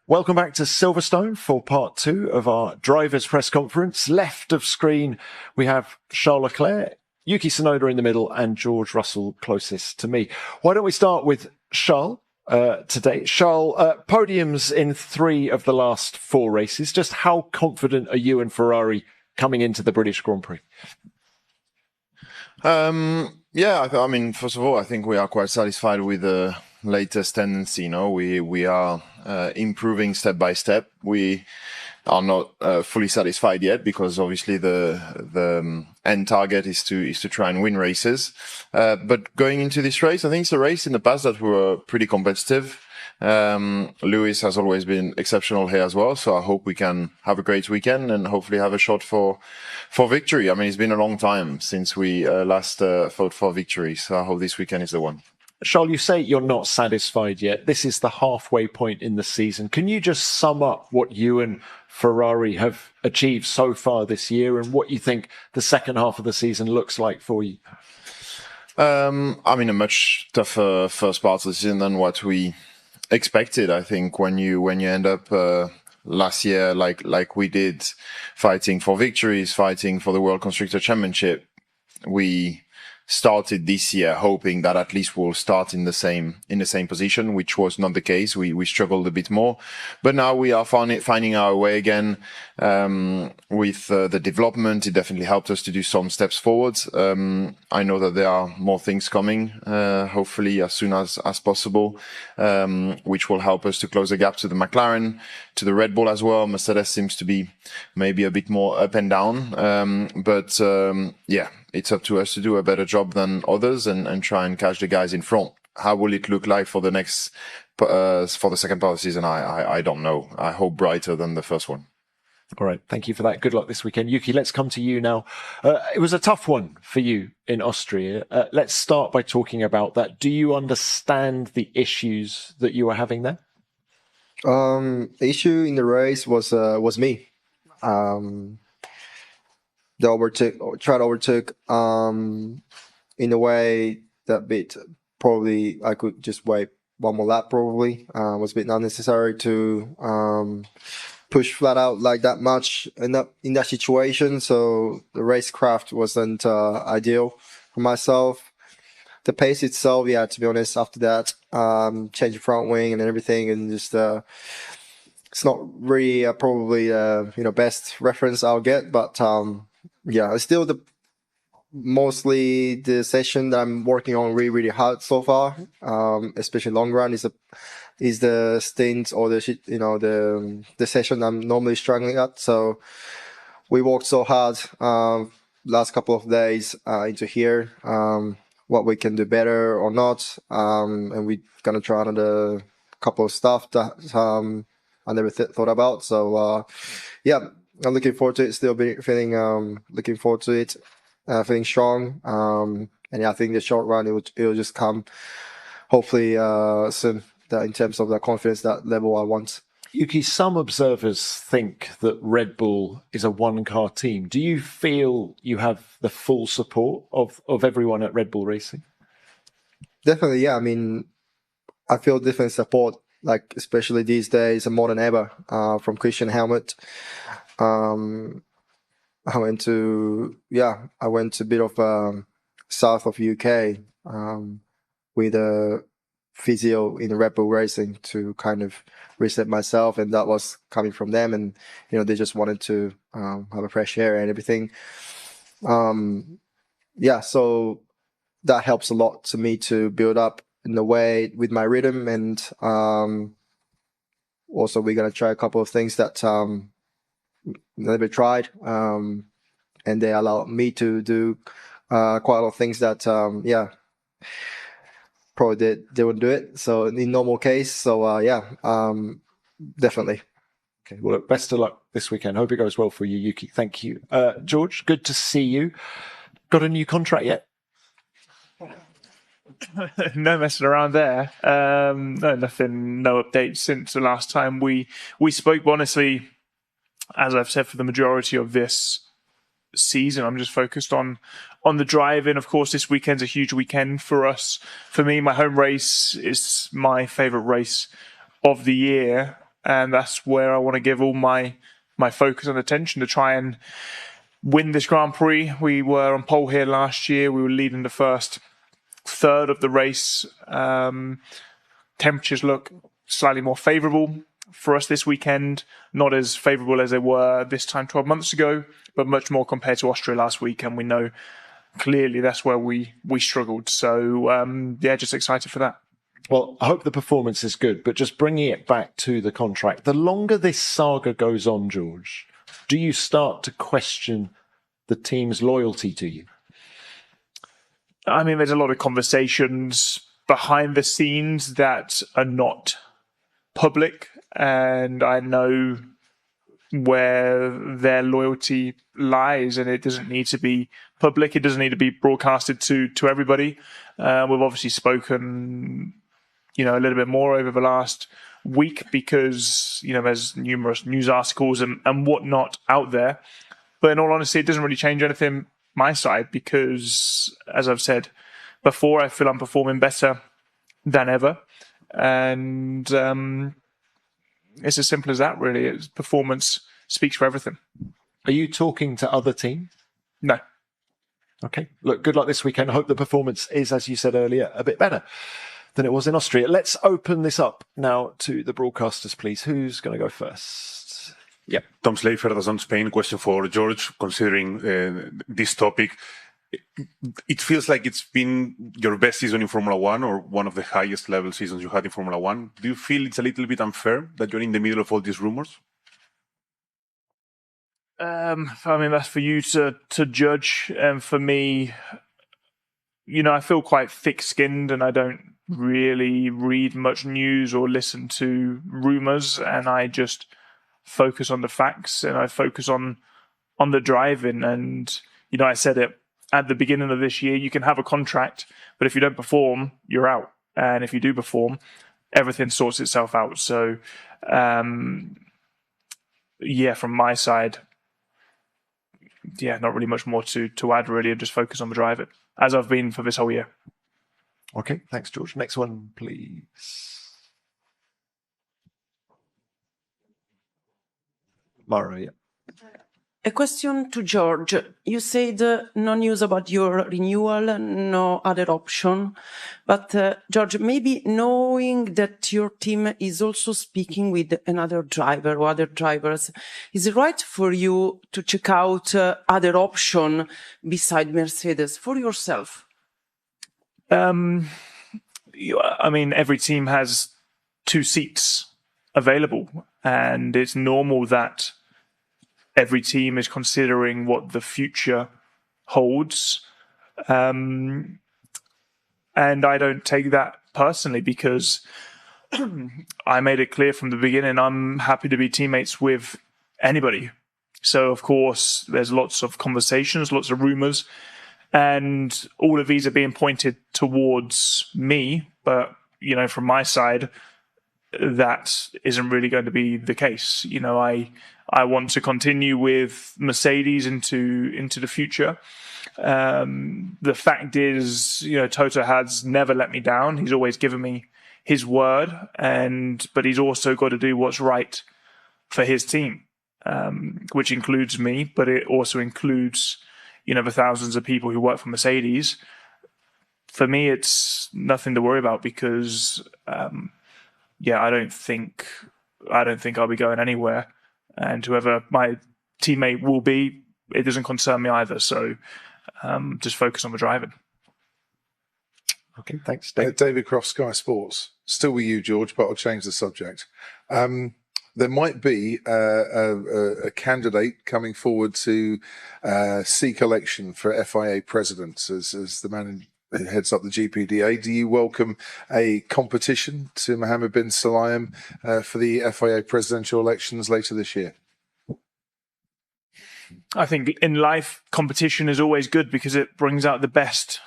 Welcome back to Silverstone for part 2 of our drivers' press conference. Left of screen, we have Charles Leclerc, Yuki Tsunoda in the middle, and George Russell closest to me. Why don't we start with Charles today? Charles, podiums in 3 of the last 4 races. Just how confident are you and Ferrari coming into the British Grand Prix? I mean, first of all, I think we are quite satisfied with the latest tendency. We are improving step by step. We are not fully satisfied yet because obviously the end target is to try and win races. But going into this race, I think it's a race in the past that we were pretty competitive. Lewis has always been exceptional here as well, so I hope we can have a great weekend and hopefully have a shot for victory. I mean, it's been a long time since we last fought for victory, so I hope this weekend is the one. Charles, you say you're not satisfied yet. This is the halfway point in the season. Can you just sum up what you and Ferrari have achieved so far this year and what you think the second half of the season looks like for you? I mean, a much tougher first part of the season than what we expected. I think when you end up last year like we did, fighting for victories, fighting for the World Constructor Championship, we started this year hoping that at least we'll start in the same position, which was not the case. We struggled a bit more, but now we are finding our way again. With the development, it definitely helped us to do some steps forwards. I know that there are more things coming, hopefully as soon as possible, which will help us to close the gap to the McLaren, to the Red Bull as well. Mercedes seems to be maybe a bit more up and down, but it's up to us to do a better job than others and try and catch the guys in front. How will it look like for the second part of the season? I don't know. I hope brighter than the first one. All right. Thank you for that. Good luck this weekend. Yuki, let's come to you now. It was a tough one for you in Austria. Let's start by talking about that. Do you understand the issues that you were having there? The issue in the race was me. Tried to overtake in a way that bit probably I could just wait one more lap. Probably was a bit unnecessary to push flat out like that much in that situation. So the racecraft wasn't ideal for myself. The pace itself, to be honest, after that, change the front wing and everything, and just it's not really probably best reference I'll get, but it's still mostly the session that I'm working on really hard so far, especially long run is the stint or the session I'm normally struggling at. So we worked so hard last couple of days into here, what we can do better or not, and we're gonna try another couple of stuff that I never thought about. So I'm looking forward to it. Still looking forward to it. Feeling strong. And I think the short run it'll just come hopefully soon. That in terms of the confidence, that level I want. Yuki, some observers think that Red Bull is a one-car team. Do you feel you have the full support of everyone at Red Bull Racing? Definitely, yeah. I mean, I feel different support, like especially these days, more than ever, from Christian Helmut. I went to a bit of south of UK with a physio in Red Bull Racing to kind of reset myself, and that was coming from them, and they just wanted to have a fresh air and everything. So that helps a lot to me to build up in a way with my rhythm, and also we're gonna try a couple of things that never tried, and they allow me to do quite a lot of things that probably they wouldn't do it. So in normal case, definitely. Okay, well, look, best of luck this weekend. Hope it goes well for you, Yuki. Thank you. George, good to see you. Got a new contract yet? No messing around there. No updates since the last time we spoke. But honestly, as I've said for the majority of this season, I'm just focused on the driving. Of course, this weekend's a huge weekend for us. For me, my home race is my favorite race of the year. and that's where I want to give all my focus and attention to try and win this Grand Prix. We were on pole here last year. We were leading the first third of the race. Temperatures look slightly more favourable for us this weekend, not as favourable as they were this time 12 months ago, but much more compared to Austria last week, and we know clearly that's where we struggled. So, just excited for that. Well, I hope the performance is good, but just bringing it back to the contract, the longer this saga goes on, George, do you start to question the team's loyalty to you? I mean, there's a lot of conversations behind the scenes that are not public, and I know where their loyalty lies, and it doesn't need to be public. It doesn't need to be broadcasted to everybody. We've obviously spoken, a little bit more over the last week because, there's numerous news articles and whatnot out there. But in all honesty, it doesn't really change anything my side because, as I've said before, I feel I'm performing better than ever. And it's as simple as that, really. Performance speaks for everything. Are you talking to other teams? No. Okay. Look, good luck this weekend. I hope the performance is, as you said earlier, a bit better than it was in Austria. Let's open this up now to the broadcasters, please. Who's going to go first? Yeah, Tom Slafer, DAZN Spain. Question for George. Considering this topic, it feels like it's been your best season in Formula One or one of the highest level seasons you had in Formula One. Do you feel it's a little bit unfair that you're in the middle of all these rumors? I mean, that's for you to judge. And for me, I feel quite thick-skinned and I don't really read much news or listen to rumors, and I just focus on the facts and I focus on the driving. And, I said it at the beginning of this year, you can have a contract, but if you don't perform, you're out. And if you do perform, everything sorts itself out. So, from my side, not really much more to add, really, and just focus on the driving, as I've been for this whole year. Okay, thanks, George. Next one, please. Mara, yeah. A question to George. You said no news about your renewal, no other option. But George, maybe knowing that your team is also speaking with another driver or other drivers, is it right for you to check out other option beside Mercedes for yourself? I mean, every team has 2 seats available, and it's normal that every team is considering what the future holds. And I don't take that personally because I made it clear from the beginning I'm happy to be teammates with anybody. So, of course, there's lots of conversations, lots of rumors, and all of these are being pointed towards me. But, from my side, that isn't really going to be the case. I want to continue with Mercedes into the future. The fact is, Toto has never let me down. He's always given me his word, but he's also got to do what's right for his team, which includes me, but it also includes, the thousands of people who work for Mercedes. For me, it's nothing to worry about because, I don't think I'll be going anywhere. And whoever my teammate will be, it doesn't concern me either. So just focus on the driving. Okay, thanks. David Croft, Sky Sports. Still with you, George, but I'll change the subject. There might be a candidate coming forward to seek election for FIA president as the man who heads up the GPDA. Do you welcome a competition to Mohammed bin Sulayem for the FIA presidential elections later this year? I think in life, competition is always good because it brings out the best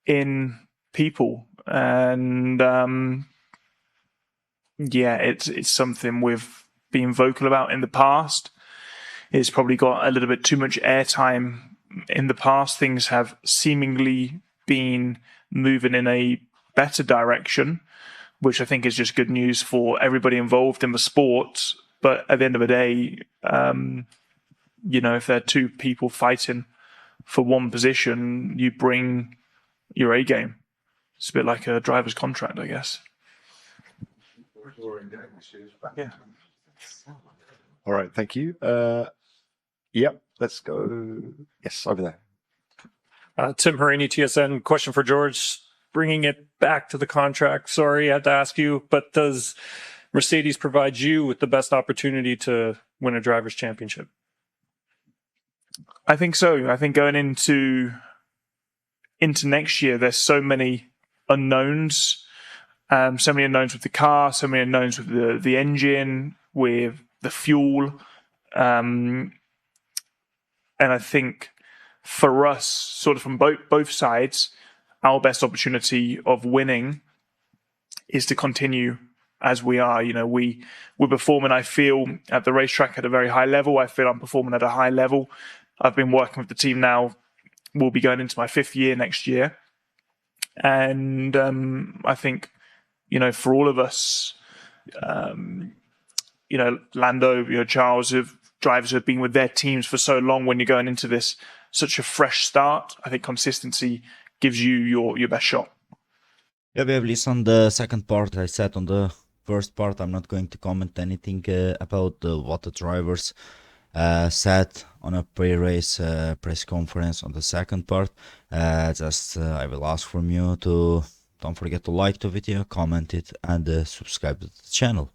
in people. And it's something we've been vocal about in the past. It's probably got a little bit too much airtime in the past. Things have seemingly been moving in a better direction, which I think is just good news for everybody involved in the sport. But at the end of the day, if there are two people fighting for one position, you bring your A game. It's a bit like a driver's contract, I guess. Yeah. All right, thank you. Yep, let's go. Yes, over there. Tim Harini, TSN. Question for George. Bringing it back to the contract. Sorry, I had to ask you, but does Mercedes provide you with the best opportunity to win a drivers' championship? I think so. I think going into next year, there's so many unknowns. So many unknowns with the car, so many unknowns with the engine, with the fuel. And I think for us, sort of from both sides, our best opportunity of winning is to continue as we are. We're performing, I feel, at the racetrack at a very high level. I feel I'm performing at a high level. I've been working with the team now. We'll be going into my 5th year next year. And I think, for all of us, Lando, Charles, drivers who have been with their teams for so long, when you're going into this such a fresh start, I think consistency gives you your best shot. Yeah, we have listened the second part. I said on the first part, I'm not going to comment anything about what the drivers said on a pre-race press conference on the second part. I will ask from you to don't forget to like the video, comment it, and subscribe to the channel.